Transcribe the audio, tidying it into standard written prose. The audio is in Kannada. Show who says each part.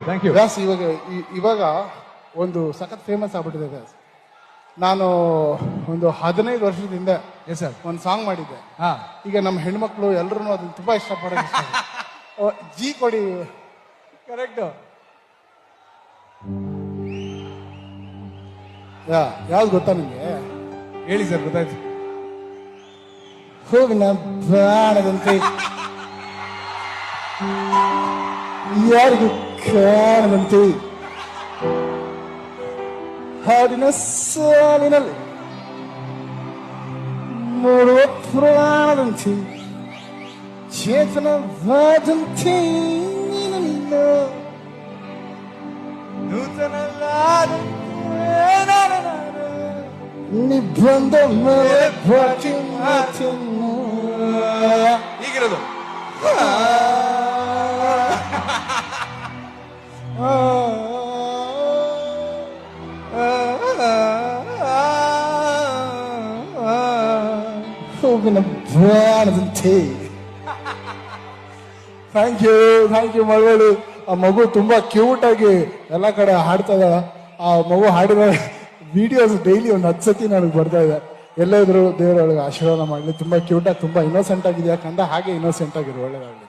Speaker 1: Thank you.
Speaker 2: ವ್ಯಾಸ್ ಇವಾಗ ಒಂದು ಸಖತ್ ಫೇಮಸ್ ಆಗ್ಬಿಟ್ಟಿದೆ ವ್ಯಾಸ್. ನಾನು ಒಂದು 15 ವರ್ಷದ ಹಿಂದೆ
Speaker 1: ಎಸ್ ಸರ್.
Speaker 2: ಒಂದು ಸಾಂಗ್ ಮಾಡಿದ್ದೆ.
Speaker 1: ಹಾ,
Speaker 2: ಈಗ ನಮ್ಮ ಹೆಣ್ಮಕ್ಳು ಎಲ್ಲರೂ ಅದನ್ನ ತುಂಬಾ ಇಷ್ಟಪಡೋದು. ಜಿ ಕೊಡಿ.
Speaker 1: ಕರೆಕ್ಟ್.
Speaker 2: ಯಾವ್ದು ಗೊತ್ತಾ ನಿಮ್ಗೆ?
Speaker 1: ಹೇಳಿ ಸರ್, ಗೊತ್ತಾಯ್ತು.
Speaker 2: ಹೂವಿನ ಬಾಣದಂತೆ ಯಾರಿಗೂ ಕಾಣದಂತೆ ಹಾಡಿನ ಸಾಲಿನಲ್ಲಿ ಮೂಡುವ ಪ್ರಾಣದಂತೆ ಚೇತನವಾದಂತೆ ನಿನ್ನ
Speaker 1: ನೂತನಲ್ಲಾದ
Speaker 2: ನಿಬಂಧ ಮೇಲೆ ಬಾಟಿ ಮಾತಿನ
Speaker 1: ಹೀಗಿರೋದು.
Speaker 2: ಹೂವಿನ ಬಾಣದಂತೆ. ಥ್ಯಾಂಕ್ ಯು ಮಗಳು. ಆ ಮಗು ತುಂಬಾ ಕ್ಯೂಟ್ ಆಗಿ ಎಲ್ಲ ಕಡೆ ಹಾಡ್ತಾ ಇದ್ದಾಳ. ಆ ಮಗು ಹಾಡಿದ ವಿಡಿಯೋಸ್ ಡೈಲಿ ಒಂದು 10 ಸತಿ ನನಗೆ ಬರ್ತಾ ಇದೆ. ಎಲ್ಲೇ ಇದ್ರು ದೇವರೊಳಗೆ ಆಶೀರ್ವಾದ ಮಾಡಲಿ. ತುಂಬಾ ಕ್ಯೂಟ್ ಆಗಿ, ತುಂಬಾ ಇನ್ನೋಸೆಂಟ್ ಆಗಿದೆಯಾ ಕಂದ, ಹಾಗೆ ಇನ್ನೋಸೆಂಟ್ ಆಗಿರು. ಒಳ್ಳೇದಾಗಲಿ.